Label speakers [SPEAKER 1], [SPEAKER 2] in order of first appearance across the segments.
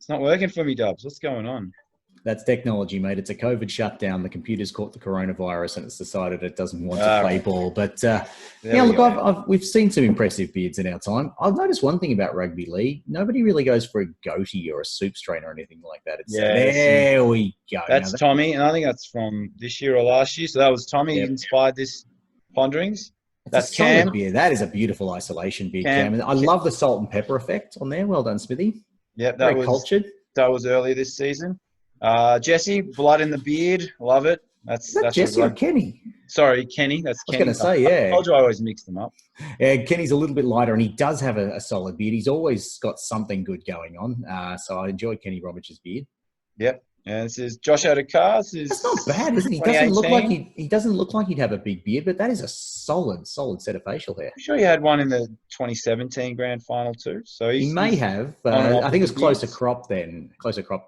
[SPEAKER 1] It's not working for me, Dubs. What's going on?
[SPEAKER 2] That's technology, mate. It's a COVID shutdown. The computer's caught the coronavirus and it's decided it doesn't want to play ball. But we've seen some impressive beards in our time. I've noticed one thing about rugby league. Nobody really goes for a goatee or a soup strain or anything like that. There we go.
[SPEAKER 1] That's Tommy, and I think that's from this year or last year. So that was Tommy who inspired this Ponderings. That's Cam.
[SPEAKER 2] Beer. That is a beautiful isolation beer, Cam. I love the salt and pepper effect on there. Well done, Smithy.
[SPEAKER 1] Yep, that was cultured. That was earlier this season. Jesse, blood in the beard. Love it. That's
[SPEAKER 2] Jesse or Kenny?
[SPEAKER 1] Sorry, Kenny. That's Kenny.
[SPEAKER 2] I was going to say, yeah.
[SPEAKER 1] I told you I always mix them up.
[SPEAKER 2] Yeah, Kenny's a little bit lighter, and he does have a solid beard. He's always got something good going on. So I enjoy Kenny Robich's beard.
[SPEAKER 1] Yep. And this is Josh Adokar.
[SPEAKER 2] That's not bad, isn't he? He doesn't look like he'd have a big beard, but that is a solid set of facial hair.
[SPEAKER 1] I'm sure he had one in the 2017 grand final too. So
[SPEAKER 2] he may have. I think it was closer crop when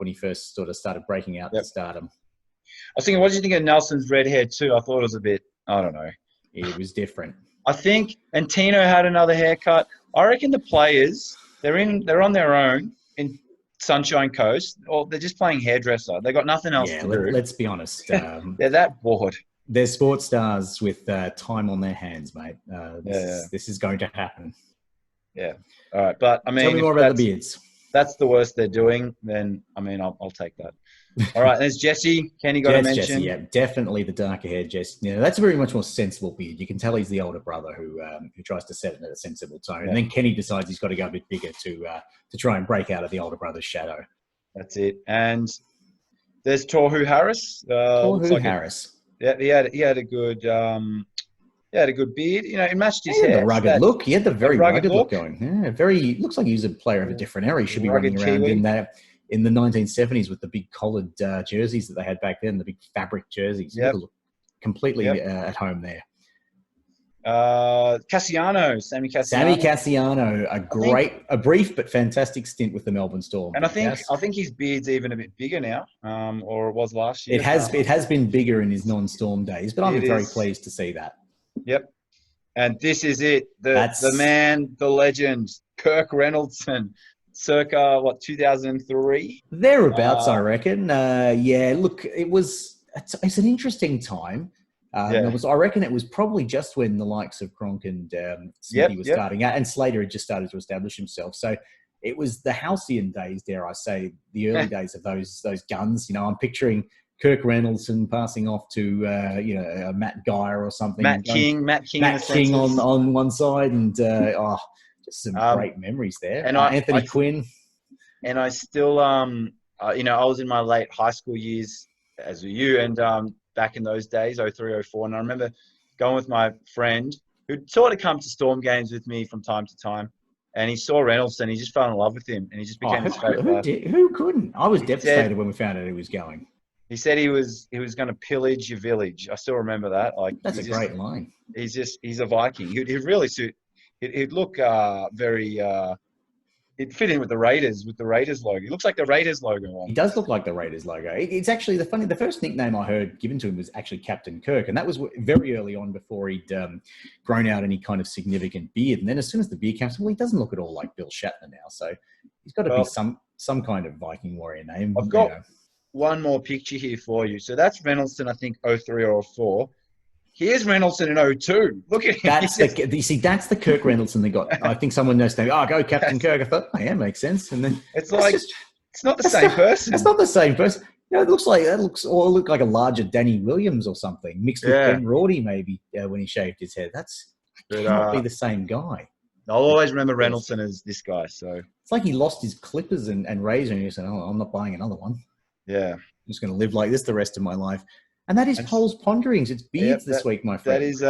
[SPEAKER 2] he first sort of started breaking out to stardom.
[SPEAKER 1] I was thinking, what did you think of Nelson's red hair too? I thought it was a bit, I don't know.
[SPEAKER 2] It was different.
[SPEAKER 1] I think, and Tino had another haircut. I reckon the players, they're on their own in Sunshine Coast, or they're just playing hairdresser. They got nothing else to do.
[SPEAKER 2] Let's be honest.
[SPEAKER 1] They're that bored.
[SPEAKER 2] They're sports stars with time on their hands, mate. This is going to happen.
[SPEAKER 1] Yeah. All right. But, I mean,
[SPEAKER 2] tell me more about the beards.
[SPEAKER 1] That's the worst they're doing, then, I mean, I'll take that. All right. There's Jesse. Kenny got to mention.
[SPEAKER 2] Jesse, yeah. Definitely the darker hair, Jesse. Yeah, that's a very much more sensible beard. You can tell he's the older brother who tries to set it at a sensible tone. Yeah. And then Kenny decides he's got to go a bit bigger to try and break out of the older brother's shadow.
[SPEAKER 1] That's it. And there's Tohu Harris.
[SPEAKER 2] Harris.
[SPEAKER 1] He had a good beard. You know, it matched his hair.
[SPEAKER 2] The rugged look. He had the very rugged look going. Yeah, looks like he was a player of a different era. He should be running around in the 1970s with the big collared jerseys that they had back then, the big fabric jerseys.
[SPEAKER 1] Yep.
[SPEAKER 2] Completely at home there.
[SPEAKER 1] Sammy
[SPEAKER 2] Cassiano, a brief but fantastic stint with the Melbourne Storm.
[SPEAKER 1] And I think his beard's even a bit bigger now, or it was last year.
[SPEAKER 2] It has been bigger in his non-Storm days, but I'm very pleased to see that.
[SPEAKER 1] Yep. And this is it. The man, the legend, Kirk Reynoldson. Circa 2003
[SPEAKER 2] thereabouts, I reckon. Look, it's an interesting time. I reckon it was probably just when the likes of Cronk and Smithy were starting out, and Slater had just started to establish himself. So it was the halcyon days, dare I say, the early days of those guns. You know, I'm picturing Kirk Reynoldson passing off to Matt Geyer or something.
[SPEAKER 1] Matt King
[SPEAKER 2] on one side, and just some great memories there.
[SPEAKER 1] And
[SPEAKER 2] Anthony Quinn.
[SPEAKER 1] And I still, I was in my late high school years, as were you, and back in those days, 03, 04. And I remember going with my friend who'd sort of come to Storm games with me from time to time. And he saw Reynolds and he just fell in love with him. And he just became his favorite player.
[SPEAKER 2] Who couldn't? I was devastated when we found out he was going.
[SPEAKER 1] He said he was going to pillage your village. I still remember that.
[SPEAKER 2] That's a great line.
[SPEAKER 1] He's a Viking. He'd really suit. He'd look very. He'd fit in with the Raiders logo. He looks like the Raiders logo.
[SPEAKER 2] He does look like the Raiders logo. It's actually the first nickname I heard given to him was actually Captain Kirk, and that was very early on before he'd grown out any kind of significant beard. And then as soon as the beard comes, he doesn't look at all like Bill Shatner now. So he's got to be some kind of Viking warrior name.
[SPEAKER 1] I've got one more picture here for you. So that's Reynoldson, I think 03 or 04. Here's Reynoldson in 02. Look at him.
[SPEAKER 2] That's the Kirk Reynoldson they got. I think someone knows. Go Captain Kirk. I thought, makes sense. And then
[SPEAKER 1] it's not the same person.
[SPEAKER 2] It's not the same person. It looks like like a larger Danny Williams or something mixed with Ben Rorty maybe when he shaved his head. Cannot be the same guy.
[SPEAKER 1] I'll always remember Reynoldson as this guy. So
[SPEAKER 2] it's like he lost his clippers and razor, and he said, "Oh, I'm not buying another one.
[SPEAKER 1] Yeah,
[SPEAKER 2] I'm just going to live like this the rest of my life." And that is Paul's Ponderings. It's beards this week, my friend.
[SPEAKER 1] That is